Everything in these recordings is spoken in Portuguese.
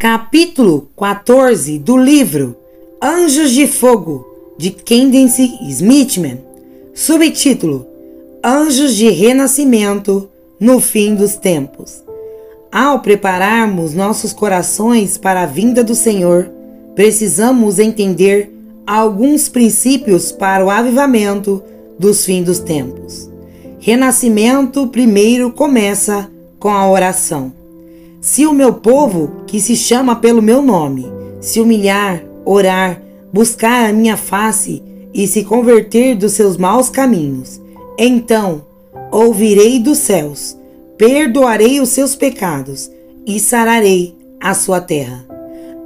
Capítulo 14 do livro Anjos de Fogo, de Candace Smithman. Subtítulo: Anjos de Renascimento no Fim dos Tempos. Ao prepararmos nossos corações para a vinda do Senhor, precisamos entender alguns princípios para o avivamento dos fins dos tempos. Renascimento primeiro começa com a oração. Se o meu povo, que se chama pelo meu nome, se humilhar, orar, buscar a minha face e se converter dos seus maus caminhos, então ouvirei dos céus, perdoarei os seus pecados e sararei a sua terra.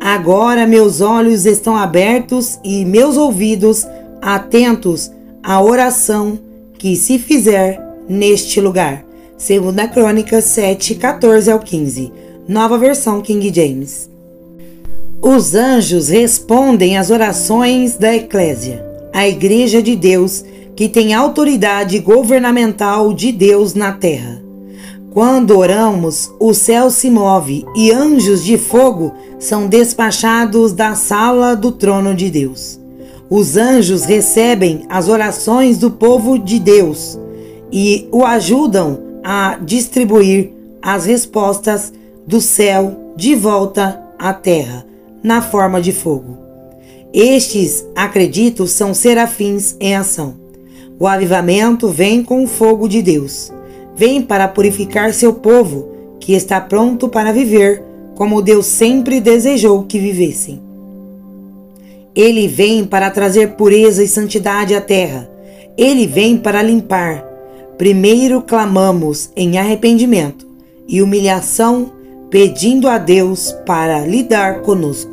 Agora meus olhos estão abertos e meus ouvidos atentos à oração que se fizer neste lugar. 2 Crônicas 7, 14 ao 15. Nova versão King James. Os anjos respondem às orações da Eclésia, a Igreja de Deus, que tem autoridade governamental de Deus na terra. Quando oramos, o céu se move e anjos de fogo são despachados da sala do trono de Deus. Os anjos recebem as orações do povo de Deus e o ajudam a distribuir as respostas do céu de volta à terra, na forma de fogo. Estes, acredito, são serafins em ação. O avivamento vem com o fogo de Deus. Vem para purificar seu povo, que está pronto para viver como Deus sempre desejou que vivessem. Ele vem para trazer pureza e santidade à terra. Ele vem para limpar. Primeiro clamamos em arrependimento e humilhação, pedindo a Deus para lidar conosco.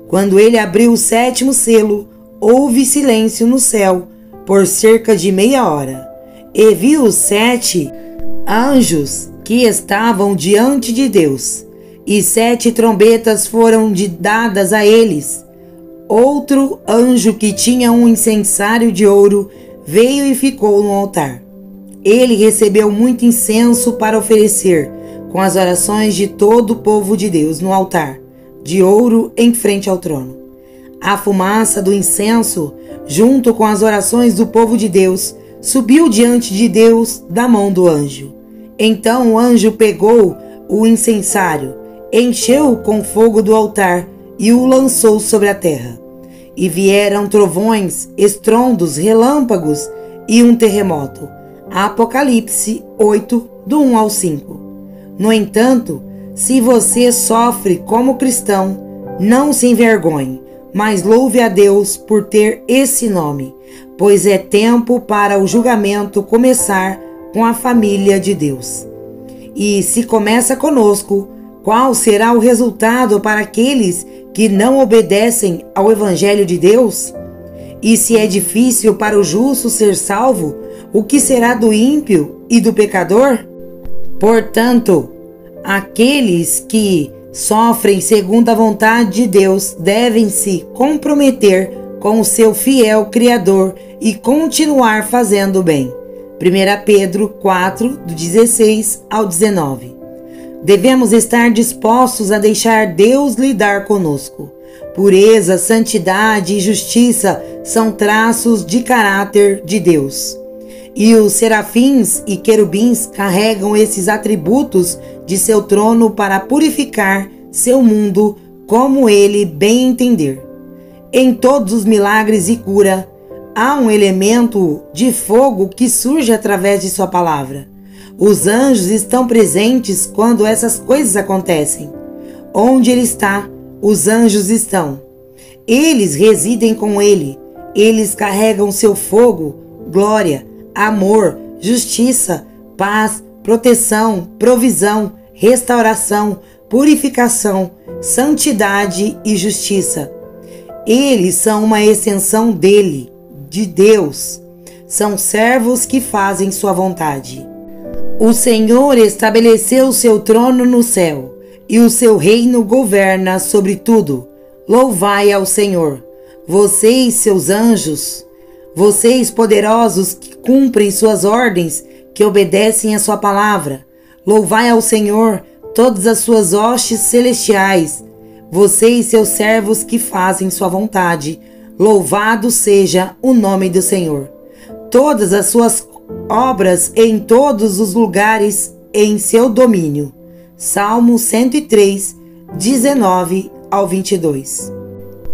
Quando ele abriu o 7º selo, houve silêncio no céu por cerca de meia hora. E viu os 7 anjos que estavam diante de Deus, e 7 trombetas foram dadas a eles. Outro anjo que tinha um incensário de ouro veio e ficou no altar. Ele recebeu muito incenso para oferecer, com as orações de todo o povo de Deus no altar, de ouro em frente ao trono. A fumaça do incenso, junto com as orações do povo de Deus, subiu diante de Deus da mão do anjo. Então o anjo pegou o incensário, encheu-o com fogo do altar e o lançou sobre a terra. E vieram trovões, estrondos, relâmpagos e um terremoto. Apocalipse 8, do 1 ao 5. No entanto, se você sofre como cristão, não se envergonhe, mas louve a Deus por ter esse nome, pois é tempo para o julgamento começar com a família de Deus. E se começa conosco, qual será o resultado para aqueles que não obedecem ao Evangelho de Deus? E se é difícil para o justo ser salvo, o que será do ímpio e do pecador? Portanto, aqueles que sofrem segundo a vontade de Deus devem se comprometer com o seu fiel Criador e continuar fazendo o bem. 1 Pedro 4, do 16 ao 19. Devemos estar dispostos a deixar Deus lidar conosco. Pureza, santidade e justiça são traços de caráter de Deus. E os serafins e querubins carregam esses atributos de seu trono para purificar seu mundo como ele bem entender. Em todos os milagres e cura, há um elemento de fogo que surge através de sua palavra. Os anjos estão presentes quando essas coisas acontecem. Onde ele está, os anjos estão. Eles residem com ele. Eles carregam seu fogo, glória, amor, justiça, paz, proteção, provisão, restauração, purificação, santidade e justiça. Eles são uma extensão dele, de Deus. São servos que fazem sua vontade. O Senhor estabeleceu seu trono no céu, e o seu reino governa sobre tudo. Louvai ao Senhor, vocês, seus anjos, vocês poderosos que cumprem suas ordens, que obedecem a sua palavra. Louvai ao Senhor, todas as suas hostes celestiais, você e seus servos que fazem sua vontade. Louvado seja o nome do Senhor. Todas as suas obras em todos os lugares em seu domínio. Salmo 103, 19 ao 22.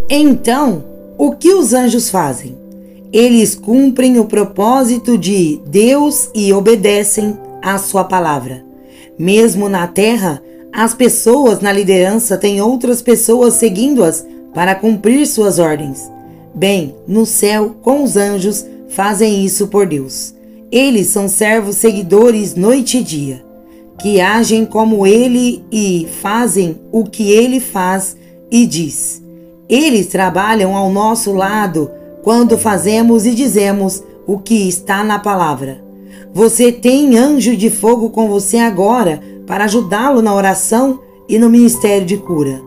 Então, o que os anjos fazem? Eles cumprem o propósito de Deus e obedecem à sua palavra. Mesmo na terra, as pessoas na liderança têm outras pessoas seguindo-as para cumprir suas ordens. Bem, no céu, com os anjos, fazem isso por Deus. Eles são servos seguidores noite e dia, que agem como Ele e fazem o que Ele faz e diz. Eles trabalham ao nosso lado quando fazemos e dizemos o que está na palavra. Você tem anjo de fogo com você agora para ajudá-lo na oração e no ministério de cura,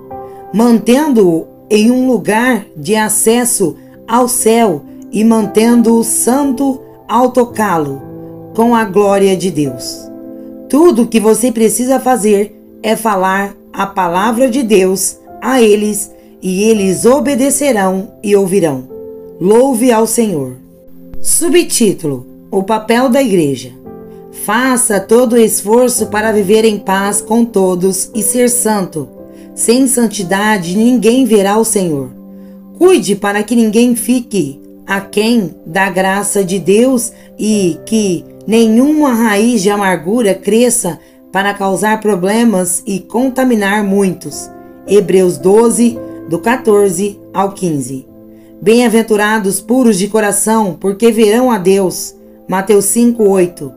mantendo-o em um lugar de acesso ao céu e mantendo-o santo ao tocá-lo com a glória de Deus. Tudo o que você precisa fazer é falar a palavra de Deus a eles e eles obedecerão e ouvirão. Louve ao Senhor. Subtítulo: o papel da igreja. Faça todo o esforço para viver em paz com todos e ser santo. Sem santidade ninguém verá o Senhor. Cuide para que ninguém fique aquém da graça de Deus e que nenhuma raiz de amargura cresça para causar problemas e contaminar muitos. Hebreus 12, do 14 ao 15. Bem-aventurados puros de coração, porque verão a Deus. Mateus 5, 8.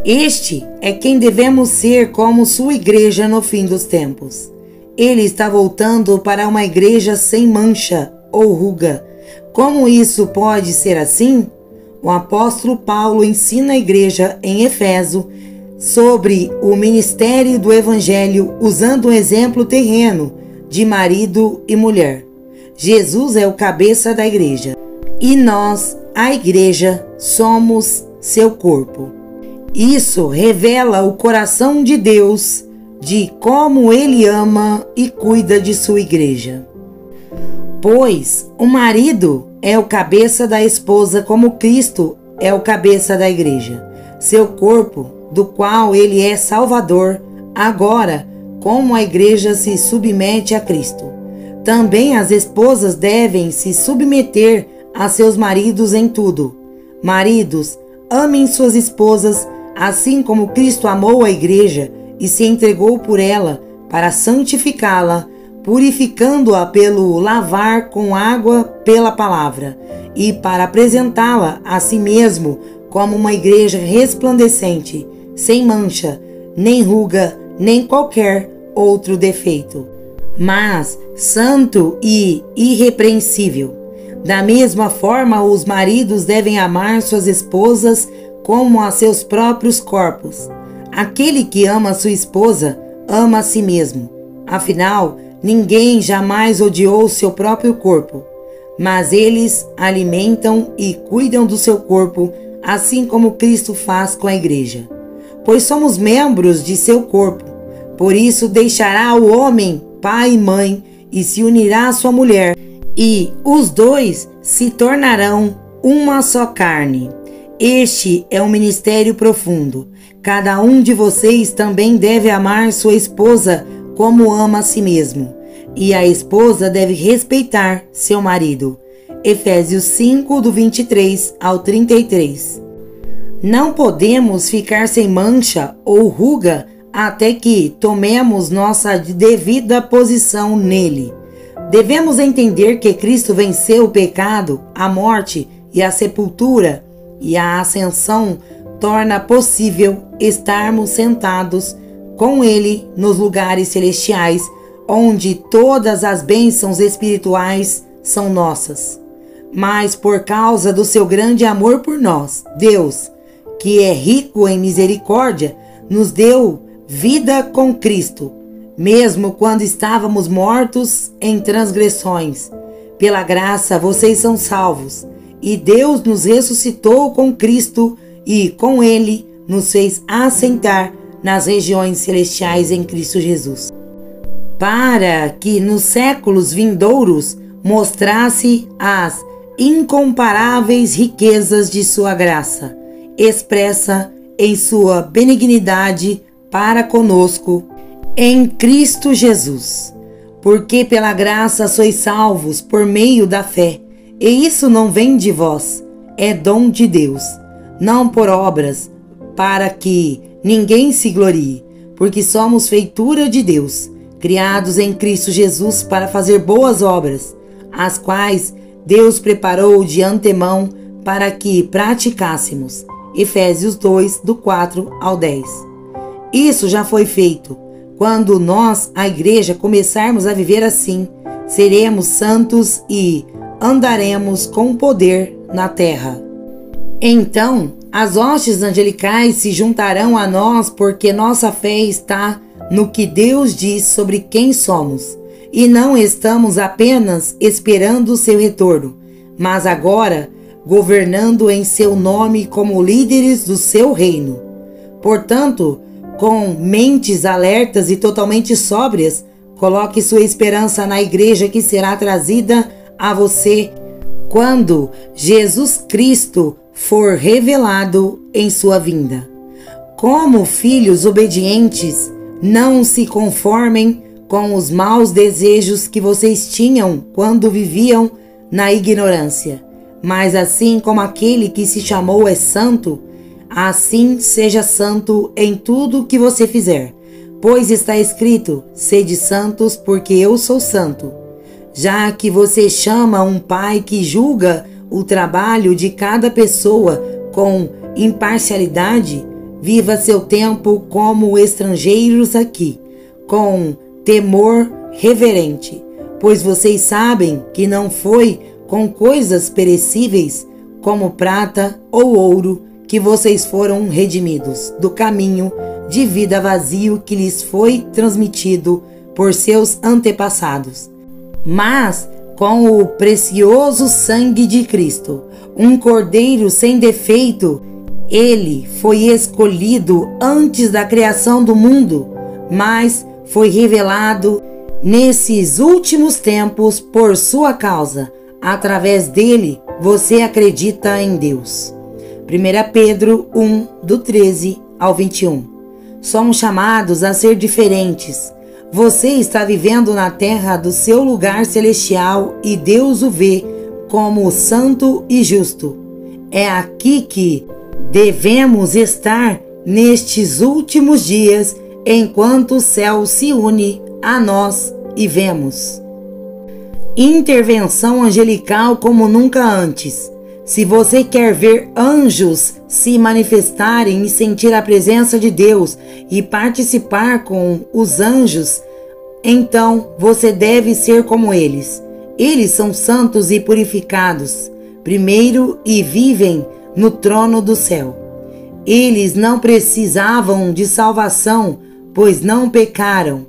Este é quem devemos ser como sua igreja no fim dos tempos. Ele está voltando para uma igreja sem mancha ou ruga. Como isso pode ser assim? O apóstolo Paulo ensina a igreja em Éfeso sobre o ministério do evangelho usando um exemplo terreno de marido e mulher. Jesus é o cabeça da igreja e nós, a igreja, somos seu corpo. Isso revela o coração de Deus de como Ele ama e cuida de sua igreja. Pois o marido é o cabeça da esposa, como Cristo é o cabeça da igreja, seu corpo, do qual Ele é Salvador. Agora, como a igreja se submete a Cristo, também as esposas devem se submeter a seus maridos em tudo. Maridos, amem suas esposas, assim como Cristo amou a igreja e se entregou por ela para santificá-la, purificando-a pelo lavar com água pela palavra, e para apresentá-la a si mesmo como uma igreja resplandecente, sem mancha, nem ruga, nem qualquer outro defeito, mas santo e irrepreensível. Da mesma forma, os maridos devem amar suas esposas como a seus próprios corpos. Aquele que ama sua esposa, ama a si mesmo. Afinal, ninguém jamais odiou seu próprio corpo, mas eles alimentam e cuidam do seu corpo, assim como Cristo faz com a igreja. Pois somos membros de seu corpo. Por isso deixará o homem pai e mãe e se unirá à sua mulher, e os dois se tornarão uma só carne. Este é um ministério profundo. Cada um de vocês também deve amar sua esposa como ama a si mesmo, e a esposa deve respeitar seu marido. Efésios 5, do 23 ao 33. Não podemos ficar sem mancha ou ruga até que tomemos nossa devida posição nele. Devemos entender que Cristo venceu o pecado, a morte e a sepultura, e a ascensão torna possível estarmos sentados com Ele nos lugares celestiais, onde todas as bênçãos espirituais são nossas. Mas por causa do seu grande amor por nós, Deus, que é rico em misericórdia, nos deu vida com Cristo, mesmo quando estávamos mortos em transgressões. Pela graça vocês são salvos, e Deus nos ressuscitou com Cristo e com Ele nos fez assentar nas regiões celestiais em Cristo Jesus. para que nos séculos vindouros mostrasse as incomparáveis riquezas de sua graça, expressa em sua benignidade para conosco em Cristo Jesus. Porque pela graça sois salvos por meio da fé, e isso não vem de vós, é dom de Deus, não por obras, para que ninguém se glorie, porque somos feitura de Deus, criados em Cristo Jesus para fazer boas obras, as quais Deus preparou de antemão para que praticássemos. Efésios 2, do 4 ao 10. Isso já foi feito. Quando nós, a igreja, começarmos a viver assim, seremos santos e andaremos com poder na terra. Então, as hostes angelicais se juntarão a nós, porque nossa fé está no que Deus diz sobre quem somos, e não estamos apenas esperando o seu retorno, mas agora governando em seu nome como líderes do seu reino. Portanto, com mentes alertas e totalmente sóbrias, coloque sua esperança na igreja que será trazida a você quando Jesus Cristo for revelado em sua vinda. Como filhos obedientes, não se conformem com os maus desejos que vocês tinham quando viviam na ignorância. Mas assim como aquele que se chamou é santo, assim seja santo em tudo que você fizer. Pois está escrito: sede santos, porque eu sou santo. Já que você chama um pai que julga o trabalho de cada pessoa com imparcialidade, viva seu tempo como estrangeiros aqui, com temor reverente, pois vocês sabem que não foi com coisas perecíveis, como prata ou ouro, que vocês foram redimidos do caminho de vida vazio que lhes foi transmitido por seus antepassados, mas com o precioso sangue de Cristo, um cordeiro sem defeito. Ele foi escolhido antes da criação do mundo, mas foi revelado nesses últimos tempos por sua causa. Através dele, você acredita em Deus. 1 Pedro 1, do 13 ao 21. Somos chamados a ser diferentes. Você está vivendo na terra do seu lugar celestial e Deus o vê como santo e justo. É aqui que devemos estar nestes últimos dias, enquanto o céu se une a nós e vemos intervenção angelical como nunca antes. Se você quer ver anjos se manifestarem e sentir a presença de Deus e participar com os anjos, então você deve ser como eles. Eles são santos e purificados, primeiro, e vivem no trono do céu. Eles não precisavam de salvação, pois não pecaram,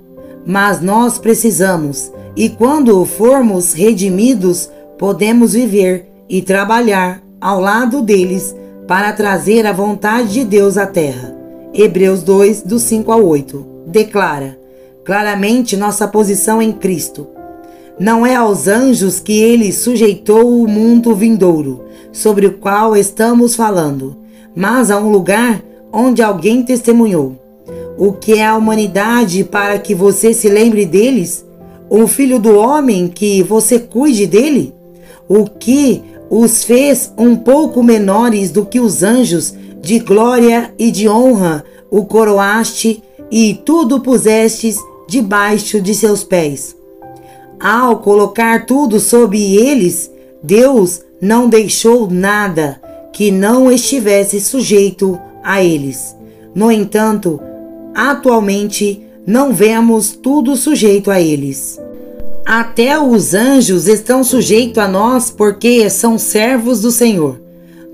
mas nós precisamos, e quando formos redimidos, podemos viver e trabalhar ao lado deles para trazer a vontade de Deus à terra. Hebreus 2, do 5 ao 8, declara claramente nossa posição em Cristo. Não é aos anjos que ele sujeitou o mundo vindouro, sobre o qual estamos falando, mas a um lugar onde alguém testemunhou. O que é a humanidade para que você se lembre deles? O filho do homem que você cuide dele? O que os fez um pouco menores do que os anjos, de glória e de honra o coroaste e tudo pusestes debaixo de seus pés. Ao colocar tudo sobre eles, Deus não deixou nada que não estivesse sujeito a eles. No entanto, atualmente não vemos tudo sujeito a eles. Até os anjos estão sujeitos a nós porque são servos do Senhor.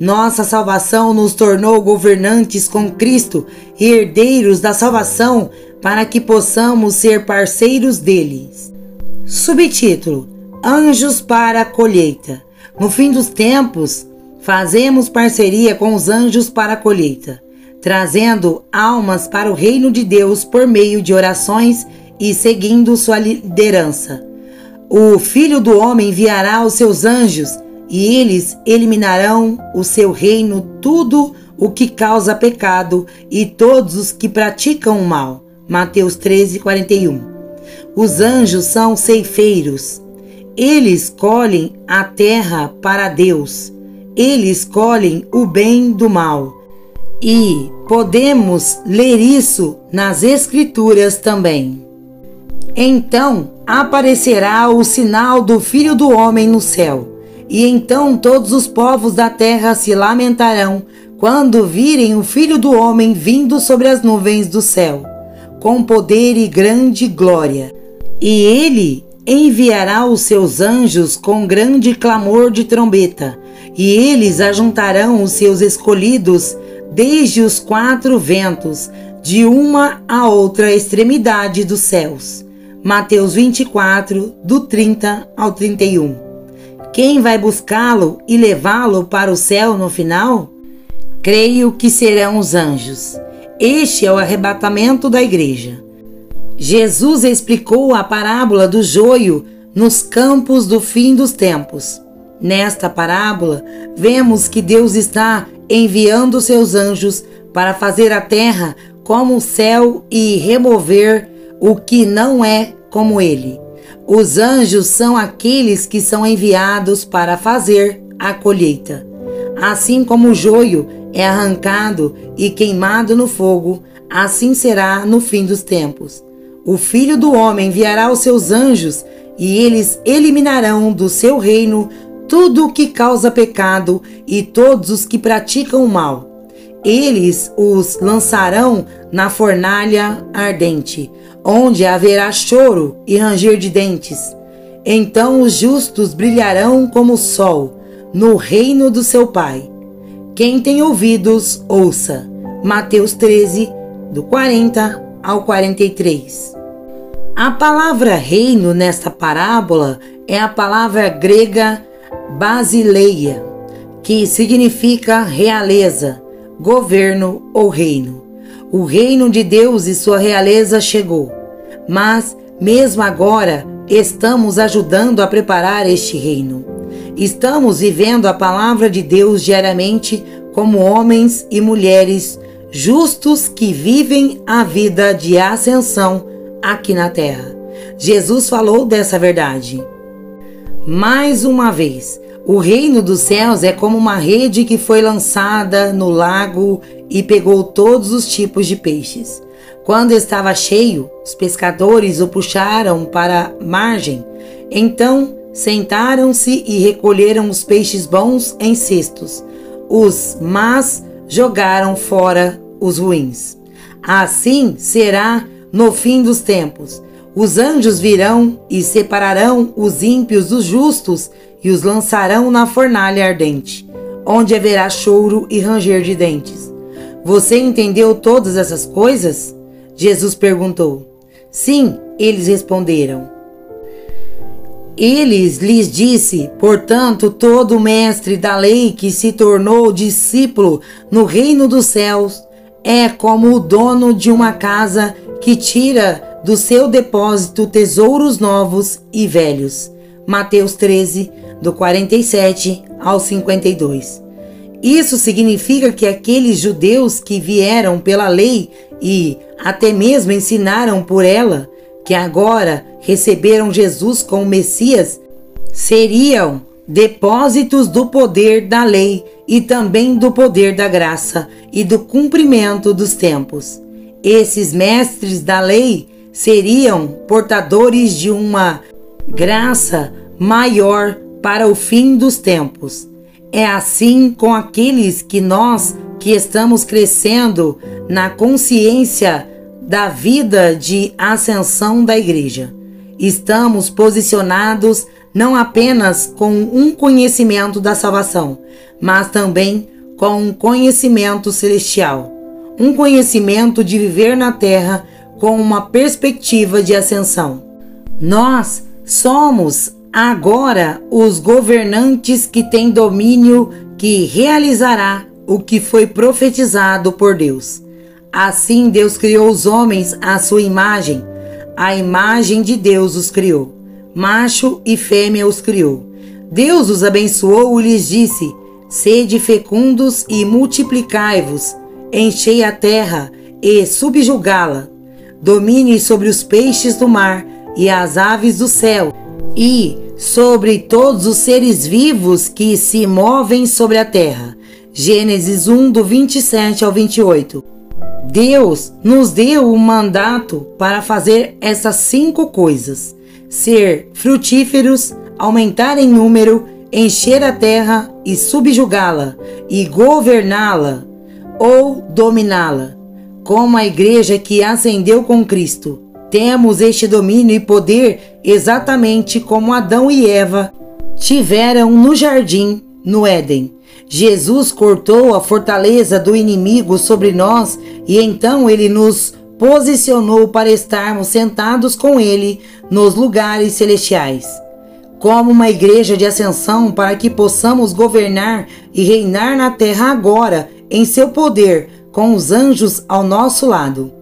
Nossa salvação nos tornou governantes com Cristo e herdeiros da salvação para que possamos ser parceiros deles. Subtítulo: Anjos para a colheita. No fim dos tempos, fazemos parceria com os anjos para a colheita, trazendo almas para o reino de Deus por meio de orações e seguindo sua liderança. O Filho do Homem enviará os seus anjos e eles eliminarão o seu reino tudo o que causa pecado e todos os que praticam o mal. Mateus 13:41. Os anjos são ceifeiros. Eles colhem a terra para Deus. Eles colhem o bem do mal. E podemos ler isso nas Escrituras também. Então aparecerá o sinal do Filho do Homem no céu, e então todos os povos da terra se lamentarão quando virem o Filho do Homem vindo sobre as nuvens do céu, com poder e grande glória. E ele enviará os seus anjos com grande clamor de trombeta, e eles ajuntarão os seus escolhidos desde os quatro ventos, de uma a outra extremidade dos céus. Mateus 24, do 30 ao 31. Quem vai buscá-lo e levá-lo para o céu no final? Creio que serão os anjos. Este é o arrebatamento da igreja. Jesus explicou a parábola do joio nos campos do fim dos tempos. Nesta parábola, vemos que Deus está enviando seus anjos para fazer a terra como o céu e remover o que não é como ele. Os anjos são aqueles que são enviados para fazer a colheita. Assim como o joio é arrancado e queimado no fogo, assim será no fim dos tempos. O Filho do Homem enviará os seus anjos e eles eliminarão do seu reino tudo o que causa pecado e todos os que praticam o mal. Eles os lançarão na fornalha ardente, onde haverá choro e ranger de dentes. Então os justos brilharão como o sol no reino do seu Pai. Quem tem ouvidos, ouça. Mateus 13, do 40 ao 43. A palavra reino nesta parábola é a palavra grega basileia, que significa realeza, governo ou reino. O reino de Deus e sua realeza chegou, mas mesmo agora estamos ajudando a preparar este reino. Estamos vivendo a palavra de Deus diariamente como homens e mulheres justos que vivem a vida de ascensão aqui na terra. Jesus falou dessa verdade. Mais uma vez, o reino dos céus é como uma rede que foi lançada no lago e pegou todos os tipos de peixes. Quando estava cheio, os pescadores o puxaram para a margem. Então sentaram-se e recolheram os peixes bons em cestos. Os más jogaram fora os ruins. Assim será no fim dos tempos. Os anjos virão e separarão os ímpios dos justos e os lançarão na fornalha ardente, onde haverá choro e ranger de dentes. Você entendeu todas essas coisas? Jesus perguntou. Sim, eles responderam. Eles lhes disse, portanto, todo mestre da lei que se tornou discípulo no reino dos céus é como o dono de uma casa que tira do seu depósito tesouros novos e velhos. Mateus 13, do 47 ao 52. Isso significa que aqueles judeus que vieram pela lei e até mesmo ensinaram por ela, que agora receberam Jesus como Messias, seriam depósitos do poder da lei e também do poder da graça e do cumprimento dos tempos. Esses mestres da lei seriam portadores de uma graça maior para o fim dos tempos. É assim com aqueles que nós que estamos crescendo na consciência da vida de ascensão da igreja. Estamos posicionados não apenas com um conhecimento da salvação, mas também com um conhecimento celestial. Um conhecimento de viver na terra com uma perspectiva de ascensão. Nós somos agora os governantes que têm domínio que realizará o que foi profetizado por Deus. Assim Deus criou os homens à sua imagem. A imagem de Deus os criou. Macho e fêmea os criou. Deus os abençoou e lhes disse: sede fecundos e multiplicai-vos, enchei a terra e subjugá-la. Domine sobre os peixes do mar e as aves do céu, e sobre todos os seres vivos que se movem sobre a terra. Gênesis 1, do 27 ao 28. Deus nos deu um mandato para fazer essas 5 coisas: ser frutíferos, aumentar em número, encher a terra e subjugá-la, e governá-la ou dominá-la. Como a igreja que ascendeu com Cristo, temos este domínio e poder exatamente como Adão e Eva tiveram no jardim, no Éden. Jesus cortou a fortaleza do inimigo sobre nós e então ele nos posicionou para estarmos sentados com ele nos lugares celestiais. Como uma igreja de ascensão, para que possamos governar e reinar na terra agora em seu poder, com os anjos ao nosso lado.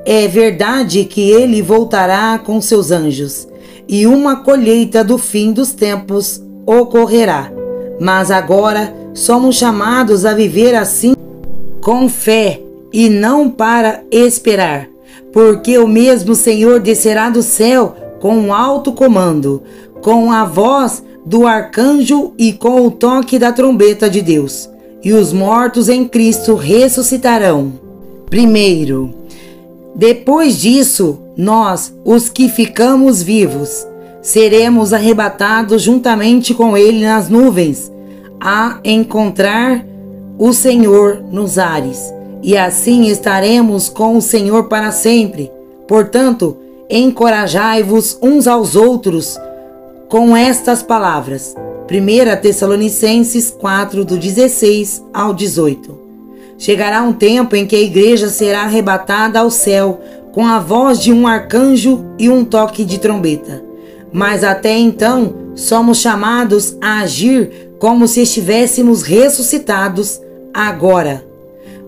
É verdade que ele voltará com seus anjos, e uma colheita do fim dos tempos ocorrerá. Mas agora somos chamados a viver assim com fé e não para esperar, porque o mesmo Senhor descerá do céu com um alto comando, com a voz do arcanjo e com o toque da trombeta de Deus, e os mortos em Cristo ressuscitarão primeiro. Depois disso, nós, os que ficamos vivos, seremos arrebatados juntamente com ele nas nuvens, a encontrar o Senhor nos ares, e assim estaremos com o Senhor para sempre. Portanto, encorajai-vos uns aos outros com estas palavras. 1 Tessalonicenses 4, do 16 ao 18. Chegará um tempo em que a igreja será arrebatada ao céu com a voz de um arcanjo e um toque de trombeta. Mas até então, somos chamados a agir como se estivéssemos ressuscitados agora.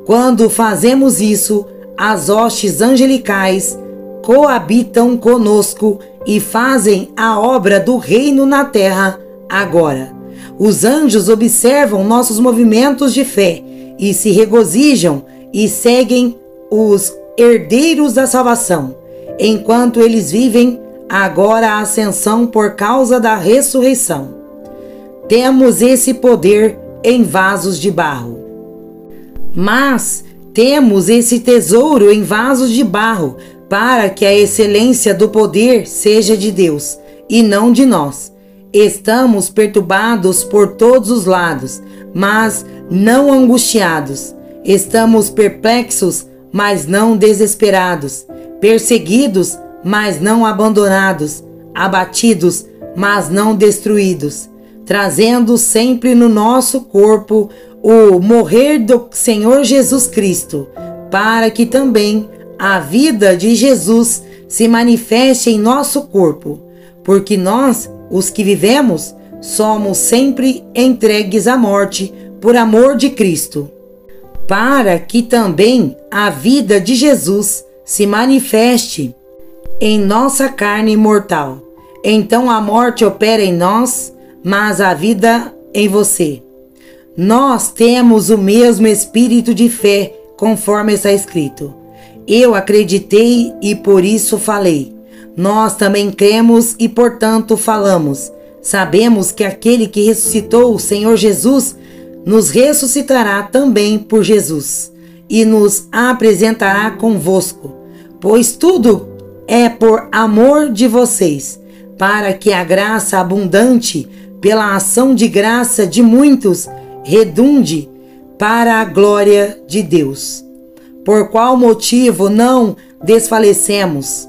Quando fazemos isso, as hostes angelicais coabitam conosco e fazem a obra do reino na terra agora. Os anjos observam nossos movimentos de fé e se regozijam e seguem os herdeiros da salvação, enquanto eles vivem agora a ascensão por causa da ressurreição. Temos esse poder em vasos de barro. Mas temos esse tesouro em vasos de barro, para que a excelência do poder seja de Deus e não de nós. Estamos perturbados por todos os lados, mas não angustiados. Estamos perplexos, mas não desesperados. Perseguidos, mas não abandonados. Abatidos, mas não destruídos. Trazendo sempre no nosso corpo o morrer do Senhor Jesus Cristo, para que também a vida de Jesus se manifeste em nosso corpo, porque nós, os que vivemos, somos sempre entregues à morte por amor de Cristo, para que também a vida de Jesus se manifeste em nossa carne mortal. Então a morte opera em nós, mas a vida em você. Nós temos o mesmo espírito de fé, conforme está escrito. Eu acreditei e por isso falei. Nós também cremos e portanto falamos. Sabemos que aquele que ressuscitou o Senhor Jesus nos ressuscitará também por Jesus e nos apresentará convosco, pois tudo é por amor de vocês, para que a graça abundante pela ação de graça de muitos redunde para a glória de Deus. Por qual motivo não desfalecemos?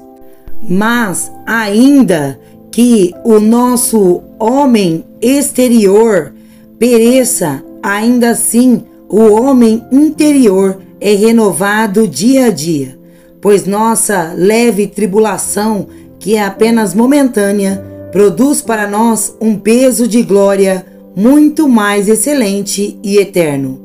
Mas ainda que o nosso homem exterior pereça, ainda assim o homem interior é renovado dia a dia, pois nossa leve tribulação, que é apenas momentânea, produz para nós um peso de glória muito mais excelente e eterno.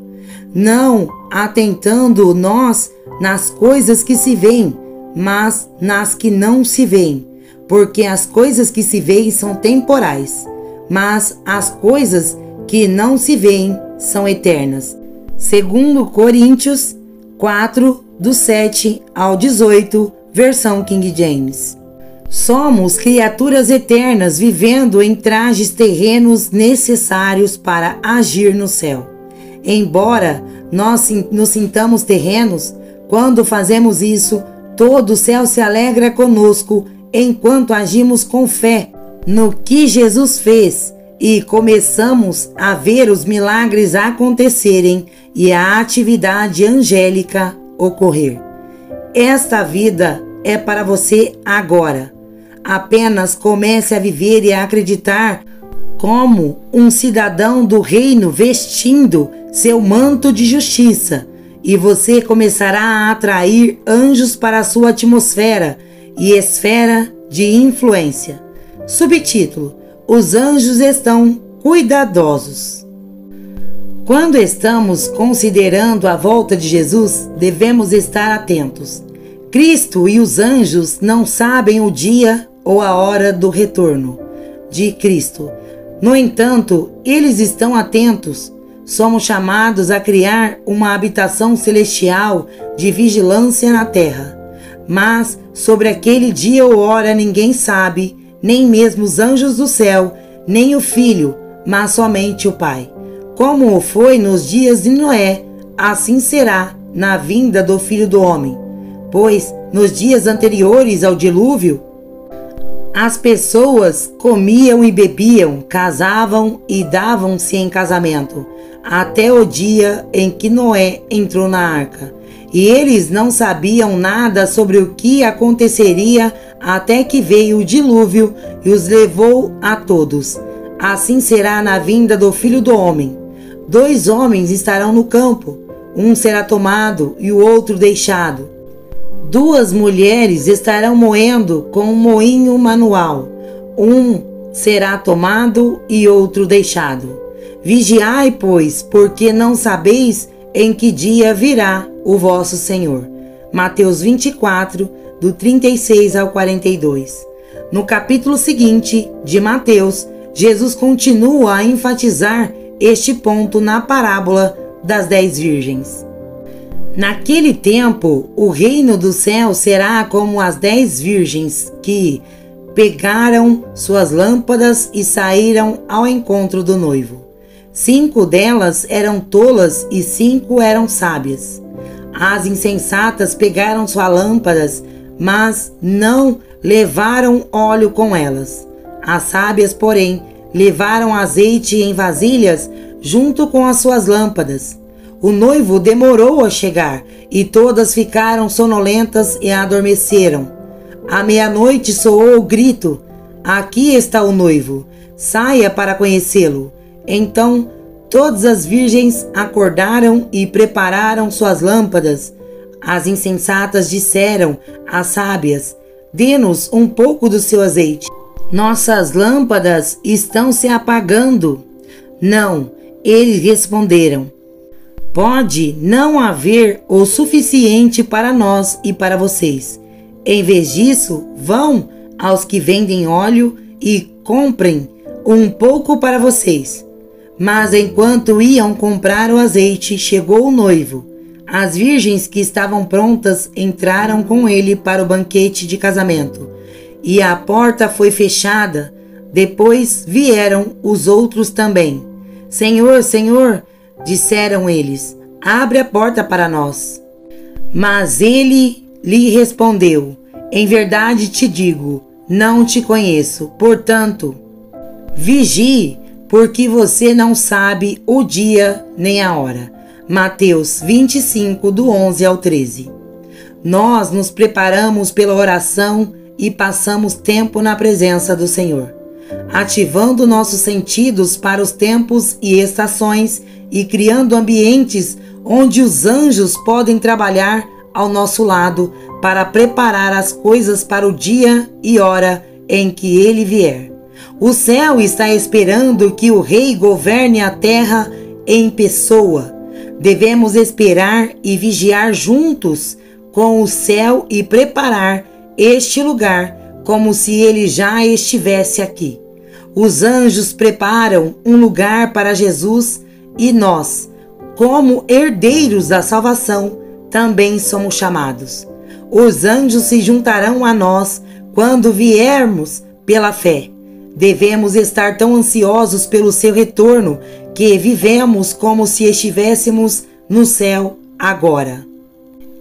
Não atentando nós nas coisas que se veem, mas nas que não se veem, porque as coisas que se veem são temporais, mas as coisas que não se veem são eternas. 2 Coríntios 4, do 7 ao 18, versão King James. Somos criaturas eternas vivendo em trajes terrenos necessários para agir no céu. Embora nós nos sintamos terrenos, quando fazemos isso, todo o céu se alegra conosco enquanto agimos com fé no que Jesus fez e começamos a ver os milagres acontecerem e a atividade angélica ocorrer. Esta vida é para você agora. Apenas comece a viver e a acreditar como um cidadão do reino vestindo seu manto de justiça, e você começará a atrair anjos para a sua atmosfera e esfera de influência. Subtítulo: Os anjos estão cuidadosos. Quando estamos considerando a volta de Jesus, devemos estar atentos. Cristo e os anjos não sabem o dia ou a hora do retorno de Cristo. No entanto, eles estão atentos. Somos chamados a criar uma habitação celestial de vigilância na terra. Mas sobre aquele dia ou hora ninguém sabe, nem mesmo os anjos do céu, nem o Filho, mas somente o Pai. Como foi nos dias de Noé, assim será na vinda do Filho do Homem. Pois nos dias anteriores ao dilúvio, as pessoas comiam e bebiam, casavam e davam-se em casamento, até o dia em que Noé entrou na arca. E eles não sabiam nada sobre o que aconteceria até que veio o dilúvio e os levou a todos. Assim será na vinda do Filho do Homem. 2 homens estarão no campo, um será tomado e o outro deixado. 2 mulheres estarão moendo com um moinho manual, um será tomado e outro deixado. Vigiai, pois, porque não sabeis em que dia virá o vosso Senhor. Mateus 24, do 36 ao 42. No capítulo seguinte de Mateus, Jesus continua a enfatizar este ponto na parábola das 10 virgens. Naquele tempo, o reino do céu será como as 10 virgens que pegaram suas lâmpadas e saíram ao encontro do noivo. 5 delas eram tolas e 5 eram sábias. As insensatas pegaram suas lâmpadas, mas não levaram óleo com elas. As sábias, porém, levaram azeite em vasilhas junto com as suas lâmpadas. O noivo demorou a chegar e todas ficaram sonolentas e adormeceram. À meia-noite soou o grito: aqui está o noivo, saia para conhecê-lo. Então todas as virgens acordaram e prepararam suas lâmpadas. As insensatas disseram às sábias: dê-nos um pouco do seu azeite. Nossas lâmpadas estão se apagando. Não, eles responderam: pode não haver o suficiente para nós e para vocês. Em vez disso, vão aos que vendem óleo e comprem um pouco para vocês. Mas enquanto iam comprar o azeite, chegou o noivo. As virgens que estavam prontas entraram com ele para o banquete de casamento, e a porta foi fechada. Depois vieram os outros também. Senhor, Senhor, disseram eles, abre a porta para nós. Mas ele lhe respondeu: em verdade te digo, não te conheço. Portanto, vigie, porque você não sabe o dia nem a hora. Mateus 25, do 11 ao 13. Nós nos preparamos pela oração e passamos tempo na presença do Senhor, ativando nossos sentidos para os tempos e estações e criando ambientes onde os anjos podem trabalhar ao nosso lado para preparar as coisas para o dia e hora em que ele vier. O céu está esperando que o Rei governe a terra em pessoa. Devemos esperar e vigiar juntos com o céu e preparar este lugar como se ele já estivesse aqui. Os anjos preparam um lugar para Jesus e nós, como herdeiros da salvação, também somos chamados. Os anjos se juntarão a nós quando viermos pela fé. Devemos estar tão ansiosos pelo seu retorno que vivemos como se estivéssemos no céu agora.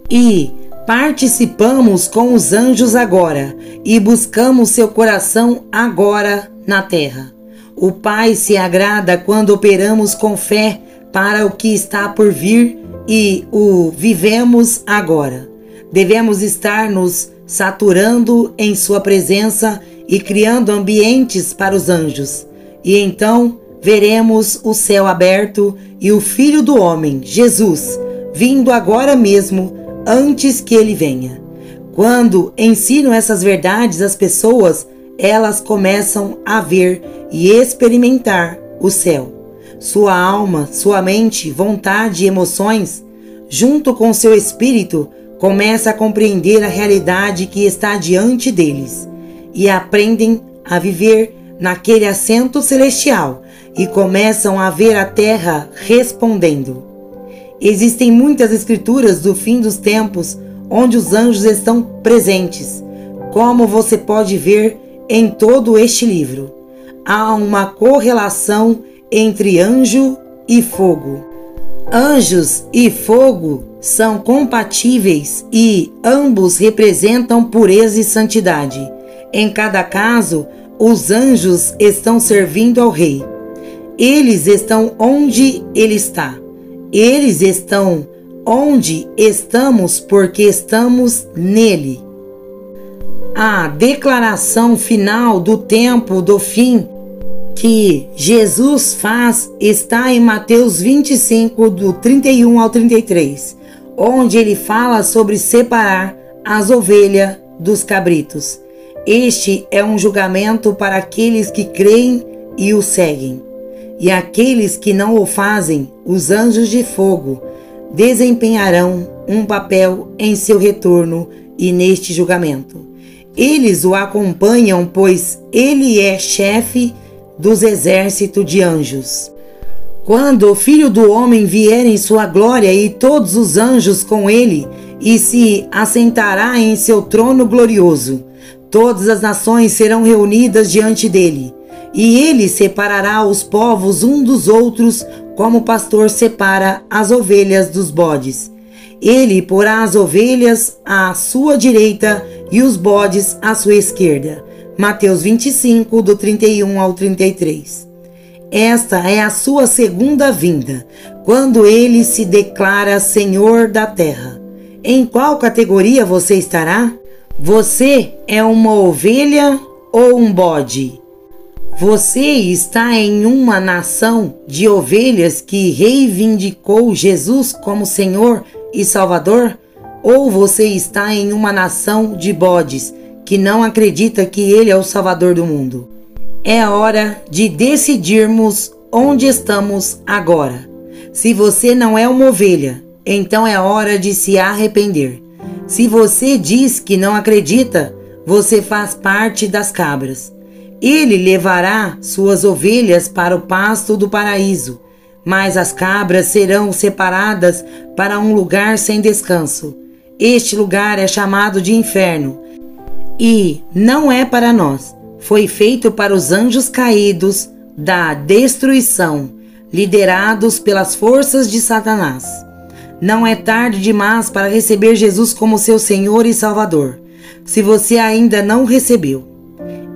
E participamos com os anjos agora e buscamos seu coração agora na terra. O Pai se agrada quando operamos com fé para o que está por vir e o vivemos agora. Devemos estar nos saturando em sua presença e criando ambientes para os anjos. E então veremos o céu aberto e o Filho do Homem, Jesus, vindo agora mesmo, antes que ele venha. Quando ensino essas verdades às pessoas, elas começam a ver e experimentar o céu. Sua alma, sua mente, vontade e emoções, junto com seu espírito, começa a compreender a realidade que está diante deles e aprendem a viver naquele assento celestial e começam a ver a terra respondendo. Existem muitas escrituras do fim dos tempos onde os anjos estão presentes, como você pode ver em todo este livro. Há uma correlação entre anjo e fogo. Anjos e fogo são compatíveis e ambos representam pureza e santidade. Em cada caso, os anjos estão servindo ao rei. Eles estão onde ele está. Eles estão onde estamos porque estamos nele. A declaração final do tempo do fim que Jesus faz está em Mateus 25, do 31 ao 33, onde ele fala sobre separar as ovelhas dos cabritos. Este é um julgamento para aqueles que creem e o seguem. E aqueles que não o fazem, os anjos de fogo, desempenharão um papel em seu retorno e neste julgamento. Eles o acompanham, pois ele é chefe dos exércitos de anjos. Quando o Filho do Homem vier em sua glória e todos os anjos com ele, e se assentará em seu trono glorioso, todas as nações serão reunidas diante dele, e ele separará os povos um dos outros, como o pastor separa as ovelhas dos bodes. Ele porá as ovelhas à sua direita e os bodes à sua esquerda. Mateus 25, do 31 ao 33. Esta é a sua segunda vinda, quando ele se declara Senhor da terra. Em qual categoria você estará? Você é uma ovelha ou um bode? Você está em uma nação de ovelhas que reivindicou Jesus como Senhor e Salvador? Ou você está em uma nação de bodes que não acredita que Ele é o Salvador do mundo? É hora de decidirmos onde estamos agora. Se você não é uma ovelha, então é hora de se arrepender. Se você diz que não acredita, você faz parte das cabras. Ele levará suas ovelhas para o pasto do paraíso, mas as cabras serão separadas para um lugar sem descanso. Este lugar é chamado de inferno e não é para nós. Foi feito para os anjos caídos da destruição, liderados pelas forças de Satanás. Não é tarde demais para receber Jesus como seu Senhor e Salvador. Se você ainda não recebeu,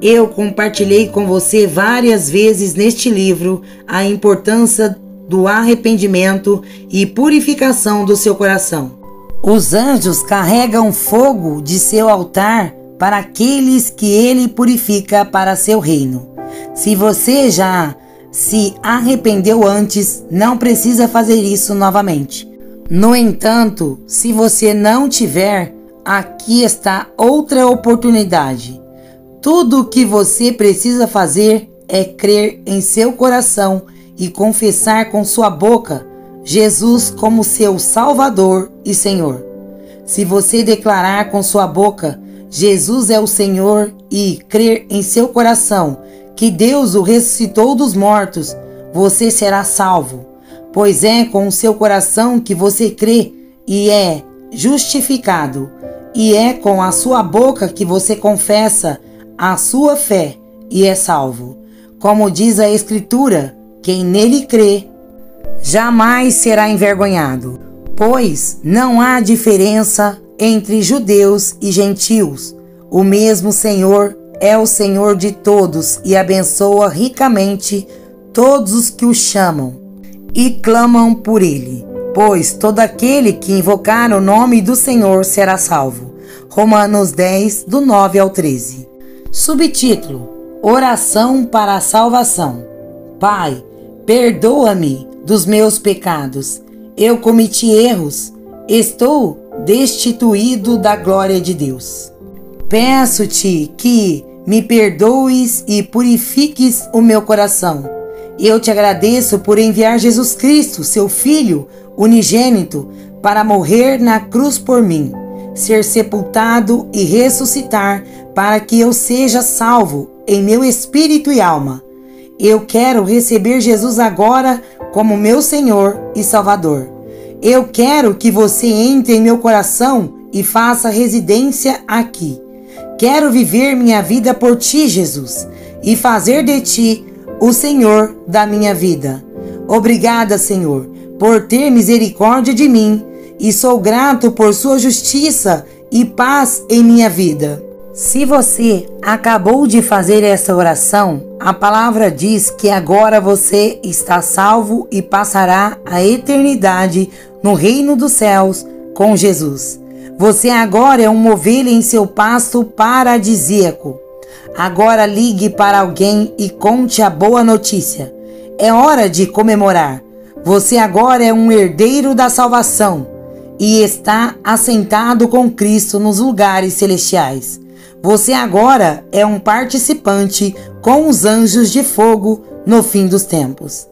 eu compartilhei com você várias vezes neste livro a importância do arrependimento e purificação do seu coração. Os anjos carregam fogo de seu altar para aqueles que ele purifica para seu reino. Se você já se arrependeu antes, não precisa fazer isso novamente. No entanto, se você não tiver, aqui está outra oportunidade. Tudo o que você precisa fazer é crer em seu coração e confessar com sua boca Jesus como seu Salvador e Senhor. Se você declarar com sua boca Jesus é o Senhor e crer em seu coração que Deus o ressuscitou dos mortos, você será salvo. Pois é com o seu coração que você crê e é justificado, e é com a sua boca que você confessa a sua fé e é salvo. Como diz a Escritura, quem nele crê jamais será envergonhado. Pois não há diferença entre judeus e gentios. O mesmo Senhor é o Senhor de todos e abençoa ricamente todos os que o chamam e clamam por ele. Pois todo aquele que invocar o nome do Senhor será salvo. Romanos 10, do 9 ao 13. Subtítulo: Oração para a salvação. Pai, perdoa-me dos meus pecados. Eu cometi erros. Estou destituído da glória de Deus. Peço-te que me perdoes e purifiques o meu coração. Eu te agradeço por enviar Jesus Cristo, seu Filho unigênito, para morrer na cruz por mim, ser sepultado e ressuscitar para que eu seja salvo em meu espírito e alma. Eu quero receber Jesus agora como meu Senhor e Salvador. Eu quero que você entre em meu coração e faça residência aqui. Quero viver minha vida por ti, Jesus, e fazer de ti o Senhor da minha vida. Obrigada, Senhor, por ter misericórdia de mim, e sou grato por sua justiça e paz em minha vida. Se você acabou de fazer essa oração, a palavra diz que agora você está salvo e passará a eternidade no reino dos céus com Jesus. Você agora é uma ovelha em seu pasto paradisíaco. Agora ligue para alguém e conte a boa notícia. É hora de comemorar. Você agora é um herdeiro da salvação e está assentado com Cristo nos lugares celestiais. Você agora é um participante com os anjos de fogo no fim dos tempos.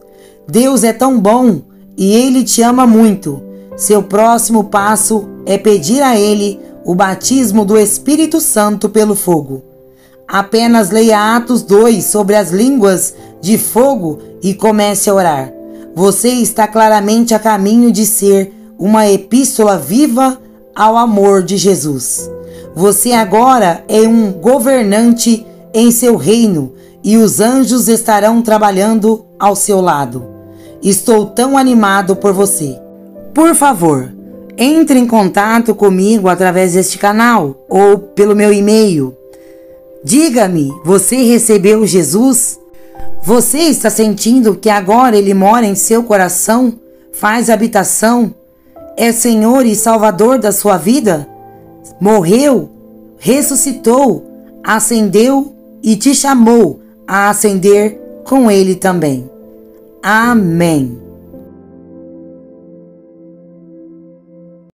Deus é tão bom e Ele te ama muito. Seu próximo passo é pedir a Ele o batismo do Espírito Santo pelo fogo. Apenas leia Atos 2 sobre as línguas de fogo e comece a orar. Você está claramente a caminho de ser uma epístola viva ao amor de Jesus. Você agora é um governante em seu reino e os anjos estarão trabalhando ao seu lado. Estou tão animado por você. Por favor, entre em contato comigo através deste canal ou pelo meu e-mail. Diga-me, você recebeu Jesus? Você está sentindo que agora Ele mora em seu coração, faz habitação, é Senhor e Salvador da sua vida? Morreu, ressuscitou, ascendeu e te chamou a ascender com Ele também. Amém.